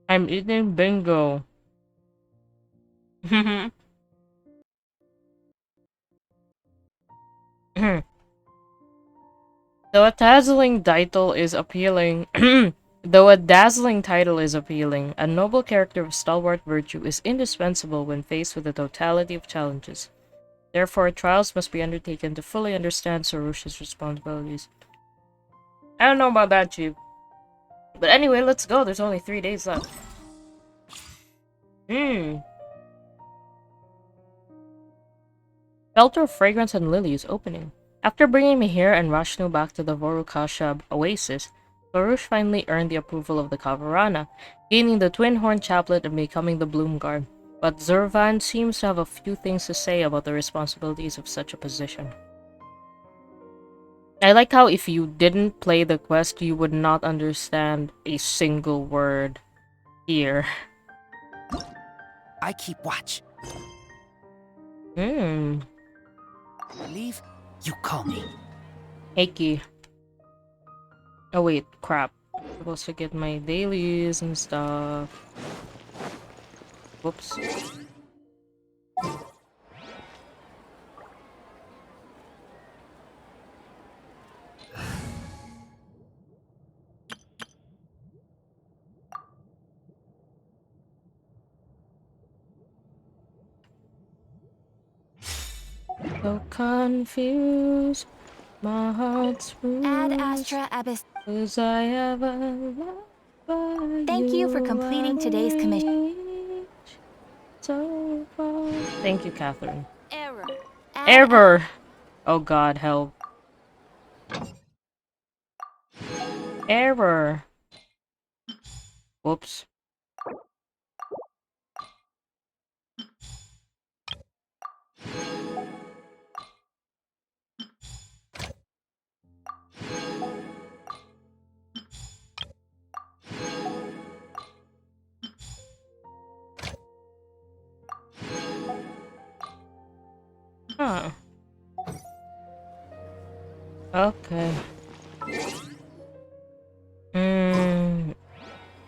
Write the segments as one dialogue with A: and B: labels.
A: I'm eating bingo. Though a dazzling title is appealing, though a dazzling title is appealing, a noble character of stalwart virtue is indispensable when faced with the totality of challenges. Therefore, trials must be undertaken to fully understand Sorush's responsibilities. I don't know about that, Chief. But anyway, let's go. There's only 3 days left. Shelter of Fragrance and Lilies opening. After bringing Mihir and Rashnu back to the Vorukasha oasis, Sorush finally earned the approval of the Kavarana, gaining the Twin Horn Chaplet and becoming the Bloomguard. But Zurvan seems to have a few things to say about the responsibilities of such a position. I like how if you didn't play the quest, you would not understand a single word here.
B: I keep watch. Leave, you call me.
A: Heiki. Oh wait, crap. I'm supposed to get my dailies and stuff. Whoops. So confused, my heart's bruised.
C: Ad Astra Abyss.
A: Was I ever loved by
C: Thank you for completing today's commission.
A: So far. Thank you, Catherine.
C: Error.
A: Error! Oh god, help. Error. Whoops. Huh. Okay.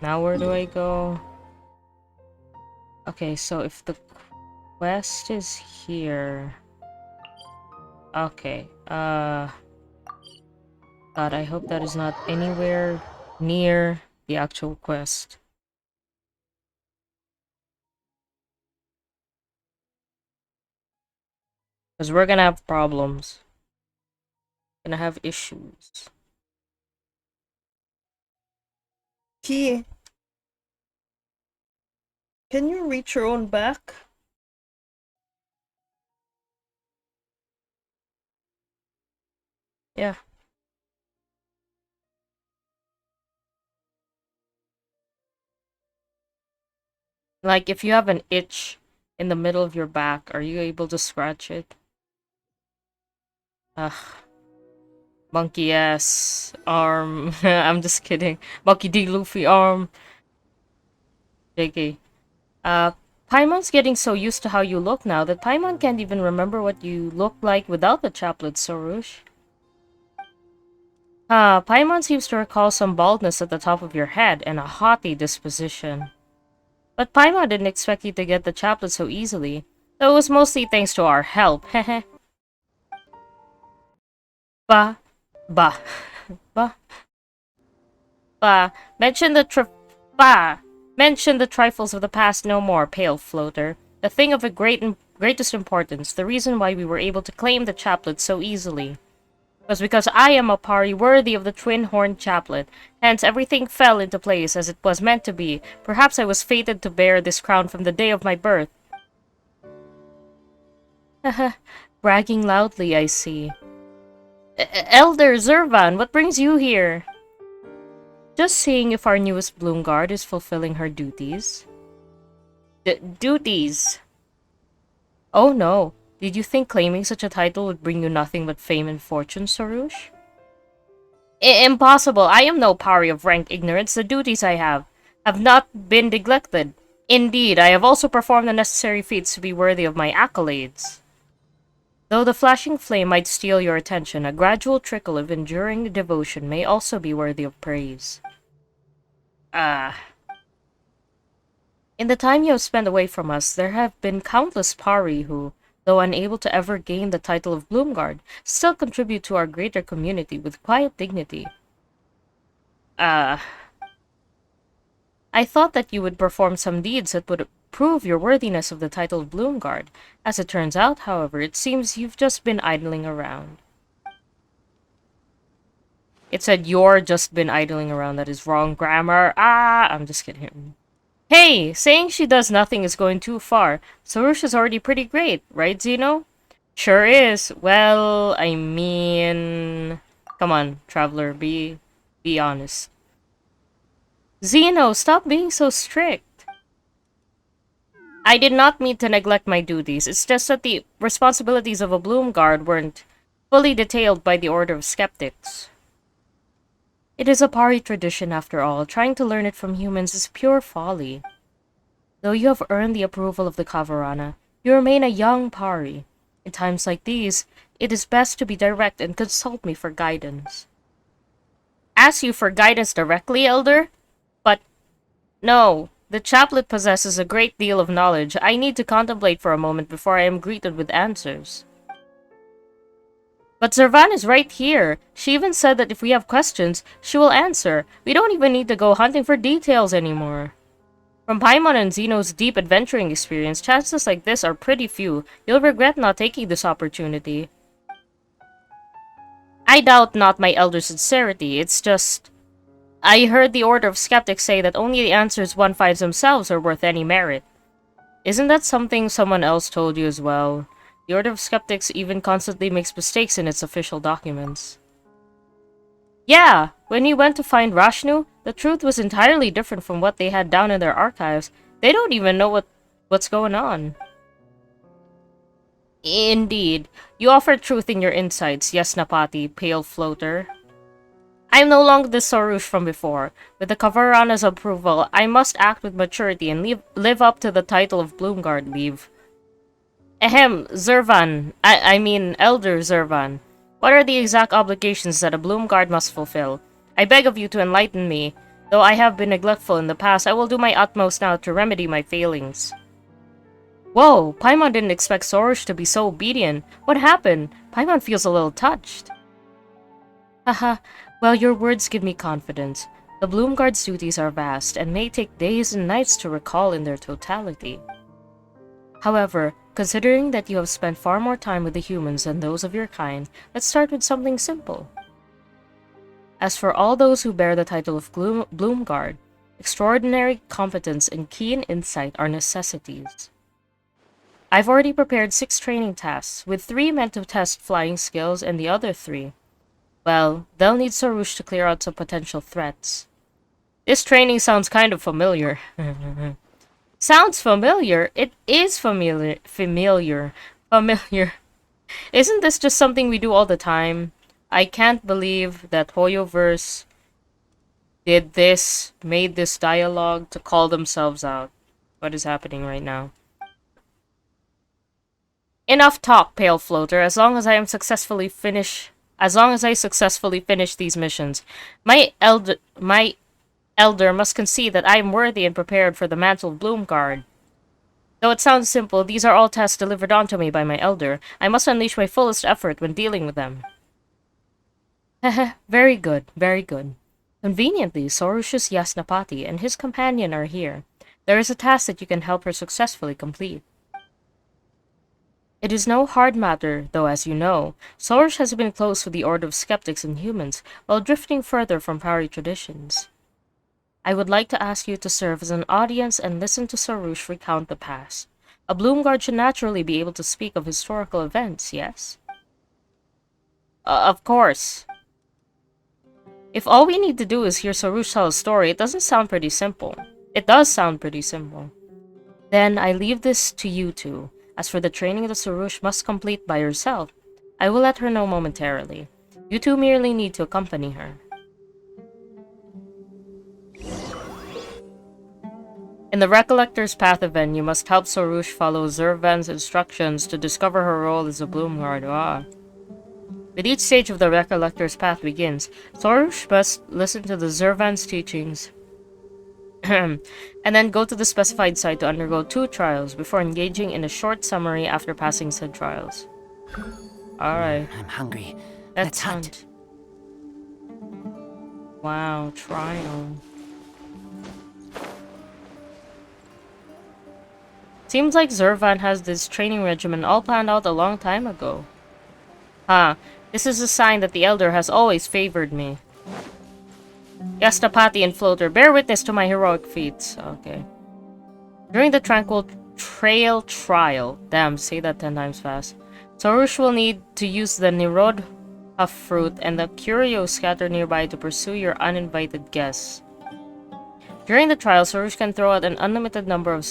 A: Now where do I go? Okay, so if the quest is here... Okay, God, I hope that is not anywhere near the actual quest. Because we're gonna have problems. Gonna have issues.
D: Key. Can you reach your own back?
A: Yeah. Like, if you have an itch in the middle of your back, are you able to scratch it? Ugh. Monkey ass arm. I'm just kidding. Monkey D. Luffy arm. JK. Paimon's getting so used to how you look now that Paimon can't even remember what you look like without the chaplet, Sorush. Paimon seems to recall some baldness at the top of your head and a haughty disposition. But Paimon didn't expect you to get the chaplet so easily, though it was mostly thanks to our help, hehe. Bah. Bah. Bah. Bah. Mention the trifles of the past no more, pale floater. The thing of greatest importance, the reason why we were able to claim the chaplet so easily, was because I am a pari worthy of the twin-horned chaplet. Hence, everything fell into place as it was meant to be. Perhaps I was fated to bear this crown from the day of my birth. Haha, bragging loudly, I see. Elder Zurvan, what brings you here? Just seeing if our newest Bloomguard is fulfilling her duties. Duties? Oh no. Did you think claiming such a title would bring you nothing but fame and fortune, Sorush? Impossible. I am no pari of rank ignorance. The duties I have not been neglected. Indeed, I have also performed the necessary feats to be worthy of my accolades. Though the flashing flame might steal your attention, a gradual trickle of enduring devotion may also be worthy of praise. In the time you have spent away from us, there have been countless Pari who, though unable to ever gain the title of Bloomguard, still contribute to our greater community with quiet dignity. I thought that you would perform some deeds that would prove your worthiness of the title of Bloomguard. As it turns out, however, it seems you've just been idling around. It said you're just been idling around. That is wrong grammar. I'm just kidding. Hey, saying she does nothing is going too far. Sarush is already pretty great, right, Zeno? Sure is. Well, I mean... Come on, traveler, be honest. Zeno, stop being so strict. I did not mean to neglect my duties. It's just that the responsibilities of a Bloomguard weren't fully detailed by the Order of Skeptics. It is a Pari tradition, after all. Trying to learn it from humans is pure folly. Though you have earned the approval of the Kavarana, you remain a young Pari. In times like these, it is best to be direct and consult me for guidance. Ask you for guidance directly, Elder? But no, the chaplet possesses a great deal of knowledge. I need to contemplate for a moment before I am greeted with answers. But Zervan is right here. She even said that if we have questions, she will answer. We don't even need to go hunting for details anymore. From Paimon and Zeno's deep adventuring experience, chances like this are pretty few. You'll regret not taking this opportunity. I doubt not my elder's sincerity. It's just... I heard the Order of Skeptics say that only the answers one finds themselves are worth any merit. Isn't that something someone else told you as well? The Order of Skeptics even constantly makes mistakes in its official documents. Yeah, when you went to find Rashnu, the truth was entirely different from what they had down in their archives. They don't even know what's going on. Indeed. You offer truth in your insights, yes, Napati, pale floater. I am no longer the Sarush from before. With the Kavarana's approval, I must act with maturity and live up to the title of Bloomguard leave. Ahem, Zervan. I mean, Elder Zervan. What are the exact obligations that a Bloomguard must fulfill? I beg of you to enlighten me. Though I have been neglectful in the past, I will do my utmost now to remedy my failings. Whoa, Paimon didn't expect Sarush to be so obedient. What happened? Paimon feels a little touched. Haha, well, your words give me confidence. The Bloomguard's duties are vast and may take days and nights to recall in their totality. However, considering that you have spent far more time with the humans than those of your kind, let's start with something simple. As for all those who bear the title of Bloomguard, extraordinary competence and keen insight are necessities. I've already prepared 6 training tasks, with 3 meant to test flying skills and the other 3. Well, they'll need Sarush to clear out some potential threats. This training sounds kind of familiar. Sounds familiar? It is familiar. Familiar. Isn't this just something we do all the time? I can't believe that Hoyoverse made this dialogue to call themselves out. What is happening right now? Enough talk, pale floater. As long as I successfully finish these missions, my elder must concede that I am worthy and prepared for the mantle of Bloomguard. Though it sounds simple, these are all tests delivered onto me by my elder. I must unleash my fullest effort when dealing with them. Heh, very good, very good. Conveniently, Sarush's Yasnapati and his companion are here. There is a task that you can help her successfully complete. It is no hard matter, though, as you know, Sarush has been close with the Order of Skeptics and humans, while drifting further from Pari traditions. I would like to ask you to serve as an audience and listen to Sarush recount the past. A Bloomguard should naturally be able to speak of historical events, yes? Of course. If all we need to do is hear Sarush tell a story, it doesn't sound pretty simple. It does sound pretty simple. Then I leave this to you two. As for the training that Sarush must complete by herself, I will let her know momentarily. You two merely need to accompany her. In the Recollector's Path event, you must help Sarush follow Zervan's instructions to discover her role as a Bloomguard. With each stage of the Recollector's Path begins, Sarush must listen to the Zervan's teachings and then go to the specified site to undergo 2 trials before engaging in a short summary after passing said trials. Alright,
B: I'm hungry.
A: let's
B: Let's hunt.
A: Wow, trial. Seems like Zervan has this training regimen all planned out a long time ago. Huh, this is a sign that the Elder has always favored me. Yastapati and Floater, bear witness to my heroic feats. Okay. During the Tranquil Trail trial, damn, say that 10 times fast, Sorush will need to use the Nirod Huff fruit and the curio scattered nearby to pursue your uninvited guests. During the trial, Sorush can throw out an unlimited number of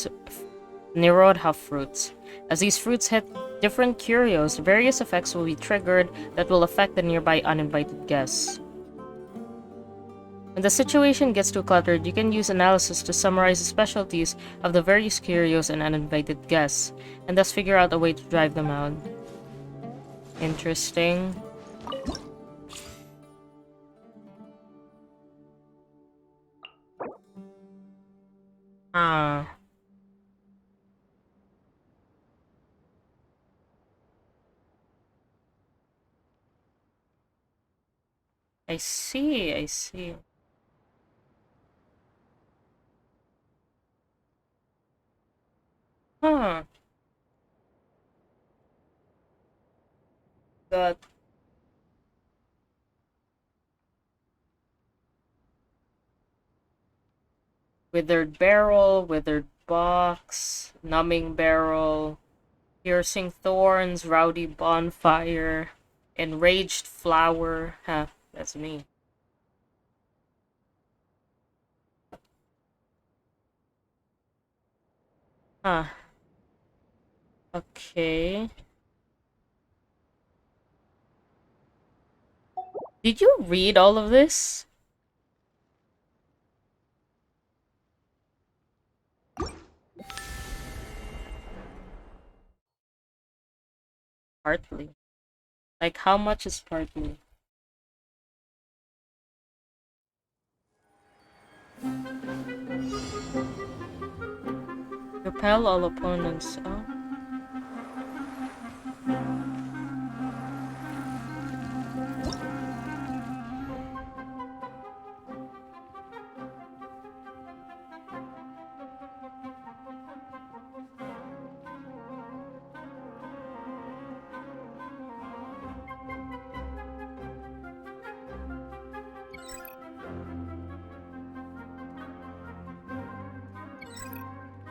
A: Nirod Huff fruits. As these fruits hit different curios, various effects will be triggered that will affect the nearby uninvited guests. When the situation gets too cluttered, you can use analysis to summarize the specialties of the various curios and uninvited guests, and thus figure out a way to drive them out. Interesting. Ah. I see, I see. Huh. Got withered barrel, withered box, numbing barrel, piercing thorns, rowdy bonfire, enraged flower. Huh, that's me. Huh. Okay. Did you read all of this? Partly. Like, how much is partly? Repel all opponents. Oh.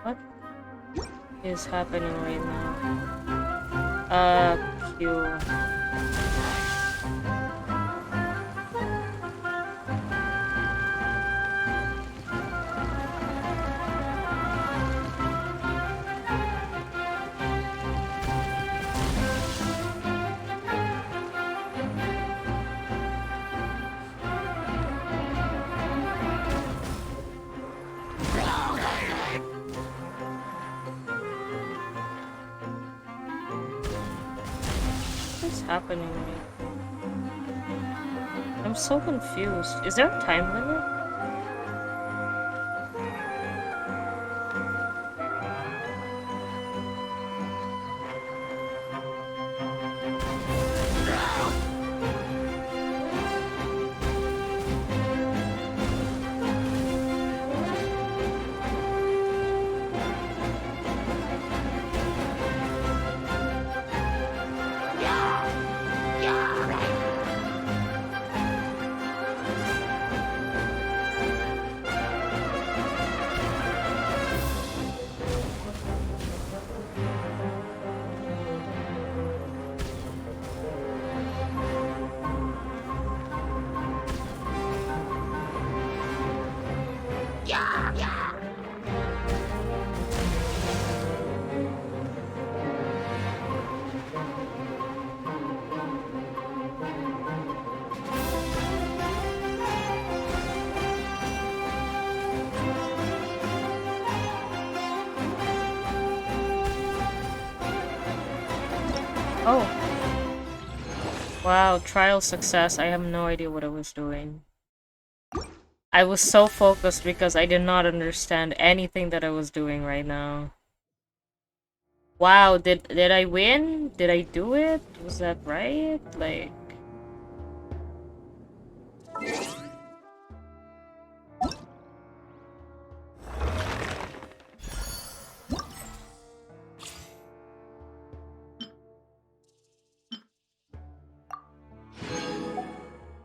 A: What is happening right now? Q. What's happening right now? I'm so confused. Is there a time limit? Oh. Wow, trial success. I have no idea what I was doing. I was so focused because I did not understand anything that I was doing right now. Wow, did I win? Did I do it? Was that right? Like,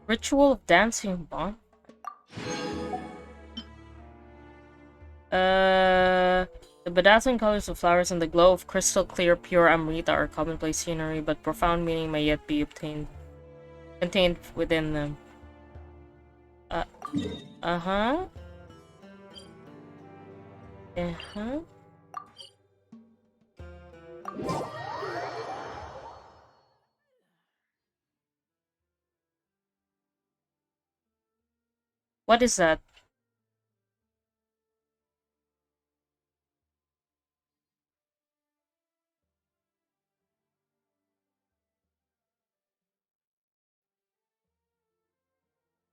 A: ritual of dancing bomb? The bedazzling colors of flowers and the glow of crystal clear pure amrita are commonplace scenery, but profound meaning may yet be contained within them. Uh, uh-huh. Uh-huh. What is that?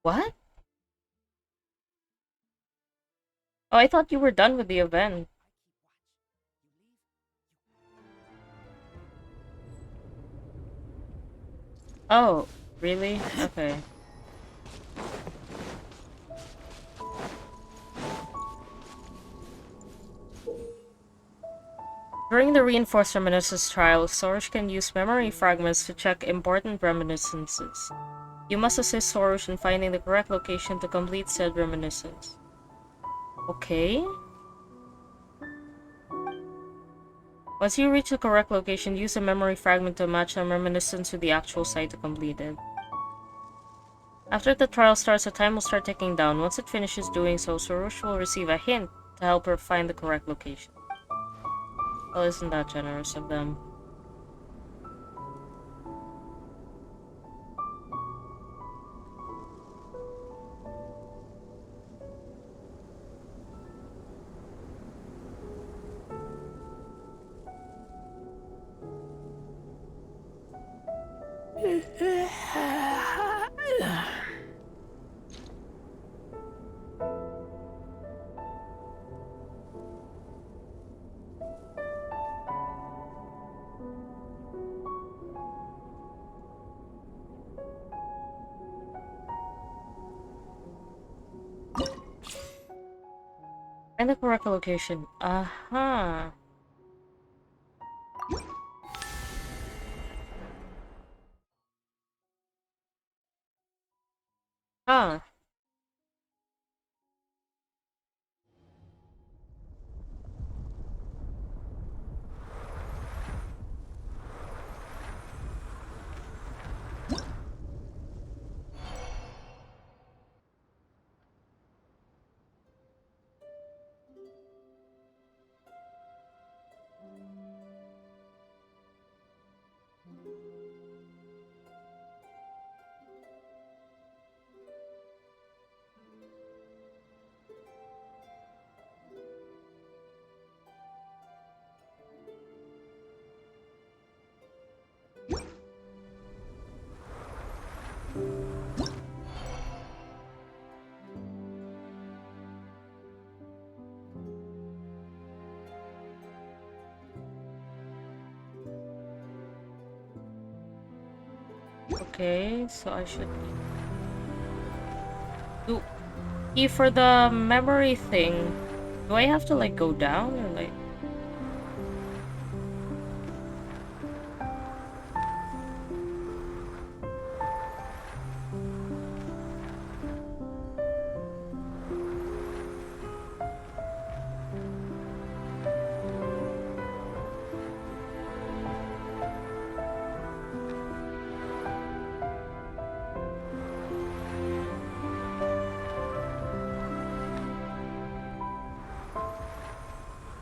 A: What? Oh, I thought you were done with the event. Oh, really? Okay. During the reinforced reminiscence trial, Sorush can use memory fragments to check important reminiscences. You must assist Sorush in finding the correct location to complete said reminiscence. Okay. Once you reach the correct location, use a memory fragment to match the reminiscence to the actual site to complete it. After the trial starts, the time will start ticking down. Once it finishes doing so, Sorush will receive a hint to help her find the correct location. Well, isn't that generous of them? Find the correct location. Aha. Huh. Okay, so I should do key for the memory thing. Do I have to like go down or like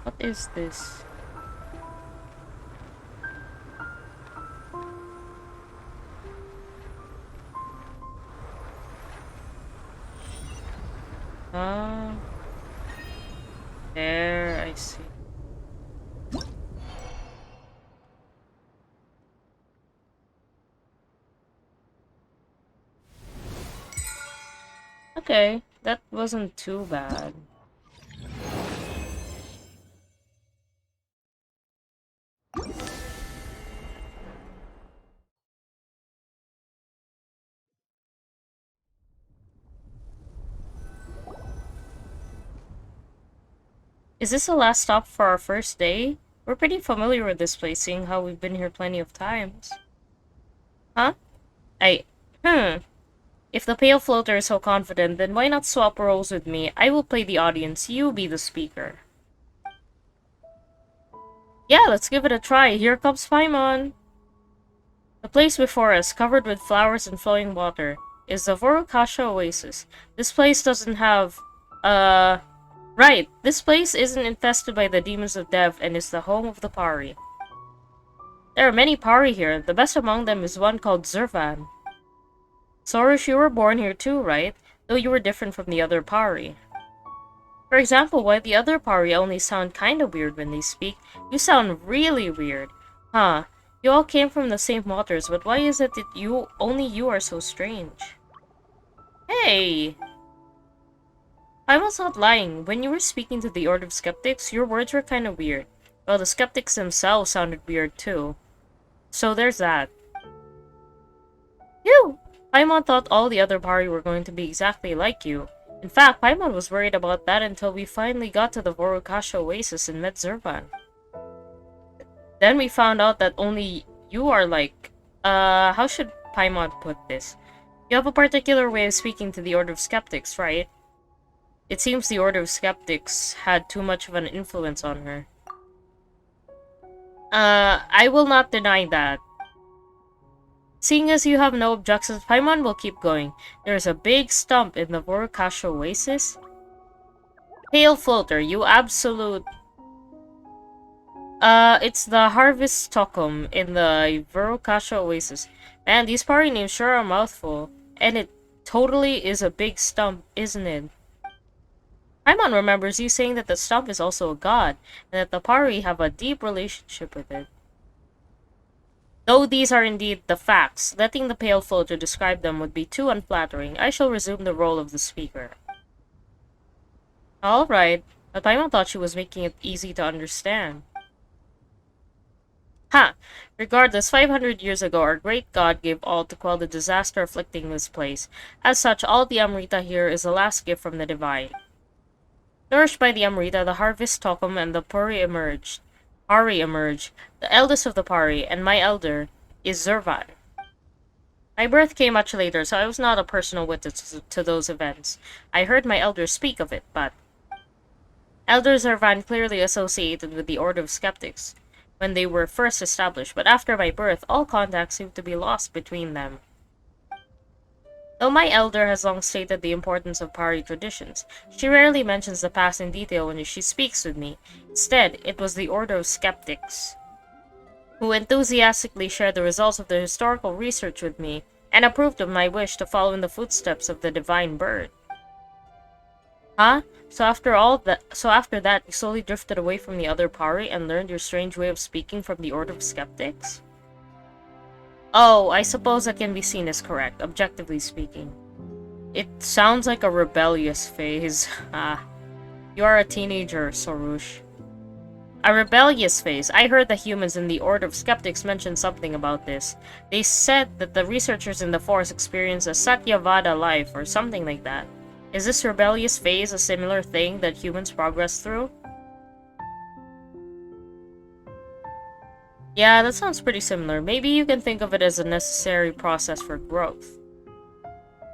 A: what is this? Ah, there, I see. Okay. that wasn't too bad. Is this the last stop for our first day? We're pretty familiar with this place, seeing how we've been here plenty of times. Huh? I... Hmm. If the pale floater is so confident, then why not swap roles with me? I will play the audience, you be the speaker. Yeah, let's give it a try. Here comes Paimon. The place before us, covered with flowers and flowing water, is the Vorukasha Oasis. This place doesn't have... Right, this place isn't infested by the demons of Dev and is the home of the Pari. There are many Pari here. The best among them is one called Zurvan. Sorush, you were born here too, right? Though you were different from the other Pari. For example, while the other Pari only sound kinda weird when they speak, you sound really weird. Huh. You all came from the same waters, but why is it that only you are so strange? Hey! I was not lying. When you were speaking to the Order of Skeptics, your words were kinda weird. Well, the skeptics themselves sounded weird too. So there's that. Phew! Paimon thought all the other Pari were going to be exactly like you. In fact, Paimon was worried about that until we finally got to the Vorukasha Oasis and met Zurvan. Then we found out that only you are like... how should Paimon put this? You have a particular way of speaking to the Order of Skeptics, right? It seems the Order of Skeptics had too much of an influence on her. I will not deny that. Seeing as you have no objections, Paimon will keep going. There is a big stump in the Vorukasha Oasis. Pale Floater, you absolute... it's the Harvest Stockholm in the Vorukasha Oasis. Man, these Pari names sure are a mouthful. And it totally is a big stump, isn't it? Paimon remembers you saying that the stump is also a god, and that the Pari have a deep relationship with it. Though these are indeed the facts, letting the Pale Floater describe them would be too unflattering. I shall resume the role of the speaker. Alright, but Paimon thought she was making it easy to understand. Ha! Regardless, 500 years ago, our great god gave all to quell the disaster afflicting this place. As such, all the Amrita here is a last gift from the divine. Nourished by the Amrita, the Harvest Tokum and the Pari emerge. The eldest of the Pari, and my elder, is Zurvan. My birth came much later, so I was not a personal witness to those events. I heard my elders speak of it, but... Elder Zurvan clearly associated with the Order of Skeptics when they were first established, but after my birth, all contact seemed to be lost between them. Though my elder has long stated the importance of Pari traditions, she rarely mentions the past in detail when she speaks with me. Instead, it was the Order of Skeptics who enthusiastically shared the results of their historical research with me and approved of my wish to follow in the footsteps of the divine bird. Huh? So after that, you slowly drifted away from the other Pari and learned your strange way of speaking from the Order of Skeptics? Oh, I suppose that can be seen as correct, objectively speaking. It sounds like a rebellious phase. You are a teenager, Sorush. A rebellious phase. I heard the humans in the Order of Skeptics mention something about this. They said that the researchers in the forest experience a Satyavada life, or something like that. Is this rebellious phase a similar thing that humans progress through? Yeah, that sounds pretty similar. Maybe you can think of it as a necessary process for growth.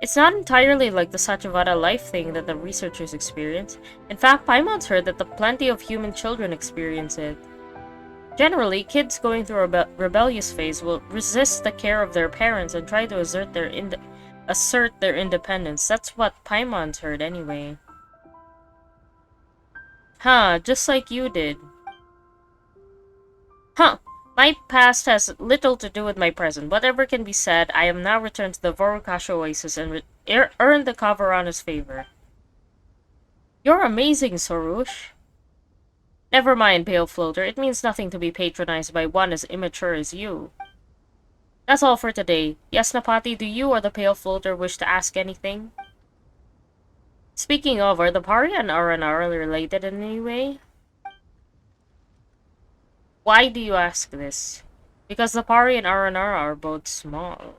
A: It's not entirely like the Satyavada life thing that the researchers experience. In fact, Paimon's heard that plenty of human children experience it. Generally, kids going through a rebellious phase will resist the care of their parents and try to assert their independence. That's what Paimon's heard anyway. Huh, just like you did. Huh. My past has little to do with my present. Whatever can be said, I am now returned to the Vorukasha Oasis and earned the Kavarana's favor. You're amazing, Sorush. Never mind, Pale Floater. It means nothing to be patronized by one as immature as you. That's all for today. Yes, Napati, do you or the Pale Floater wish to ask anything? Speaking of, are the Pari and Aranara related in any way? Why do you ask this? Because the Pari and Aranara are both small,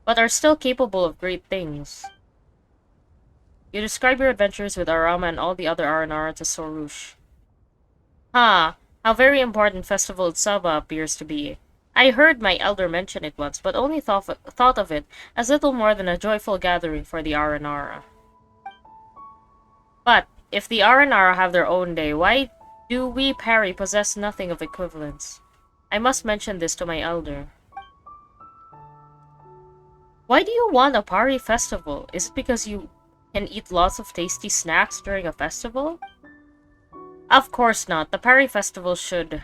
A: but are still capable of great things. You describe your adventures with Arama and all the other Aranara to Sorush. Huh, how very important Festival Utsava appears to be. I heard my elder mention it once, but only thought of it as little more than a joyful gathering for the Aranara. But, if the Aranara have their own day, why do we Pari possess nothing of equivalence? I must mention this to my elder. Why do you want a Pari festival? Is it because you can eat lots of tasty snacks during a festival? Of course not. The Pari festival should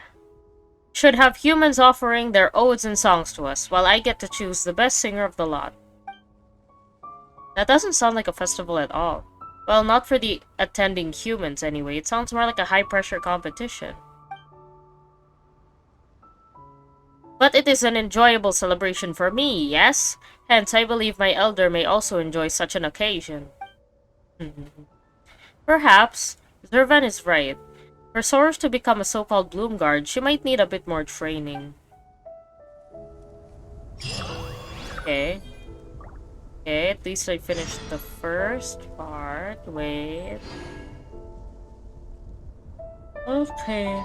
A: have humans offering their odes and songs to us, while I get to choose the best singer of the lot. That doesn't sound like a festival at all. Well, not for the attending humans anyway. It sounds more like a high-pressure competition. But it is an enjoyable celebration for me, yes? Hence, I believe my elder may also enjoy such an occasion. Perhaps. Zervan is right. For Soros to become a so-called Bloomguard, she might need a bit more training. Okay. Okay, at least I finished the first part. Wait. Okay.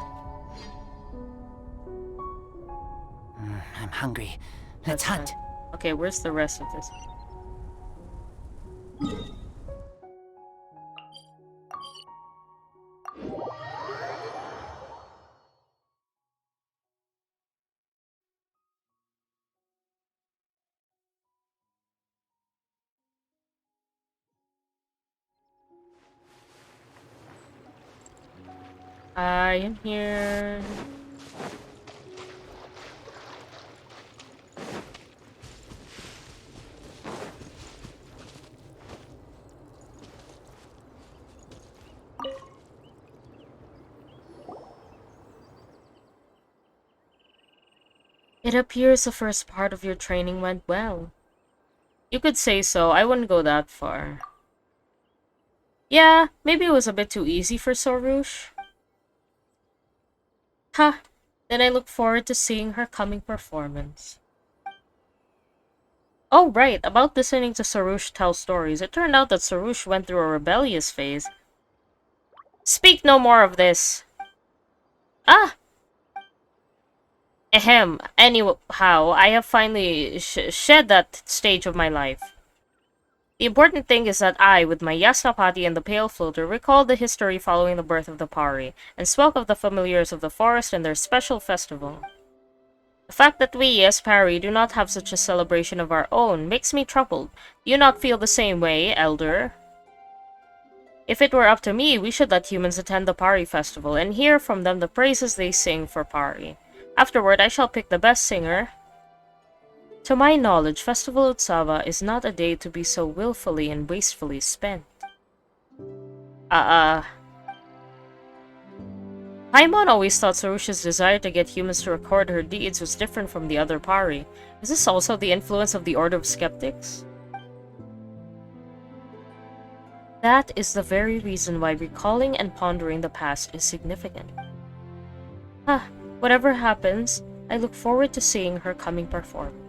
B: I'm hungry. Let's
A: That's
B: hunt.
A: fine. Okay, where's the rest of this? I am here. It appears the first part of your training went well. You could say so. I wouldn't go that far. Yeah, maybe it was a bit too easy for Sorush. Ha! Then I look forward to seeing her coming performance. Oh, right, about listening to Sorush tell stories. It turned out that Sorush went through a rebellious phase. Speak no more of this! Ah! Ahem. Anyhow, I have finally shed that stage of my life. The important thing is that I, with my Yasnapati and the Pale Floater, recalled the history following the birth of the Pari, and spoke of the familiars of the forest and their special festival. The fact that we, as Pari, do not have such a celebration of our own makes me troubled. Do you not feel the same way, Elder? If it were up to me, we should let humans attend the Pari festival and hear from them the praises they sing for Pari. Afterward, I shall pick the best singer. To my knowledge, Festival Utsava is not a day to be so willfully and wastefully spent. Paimon always thought Sarush's desire to get humans to record her deeds was different from the other Pari. Is this also the influence of the Order of Skeptics? That is the very reason why recalling and pondering the past is significant. Whatever happens, I look forward to seeing her coming performance.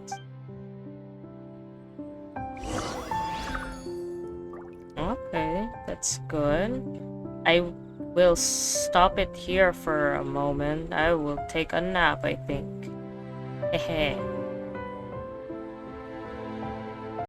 A: Okay, that's good. I will stop it here for a moment. I will take a nap, I think. Hehe.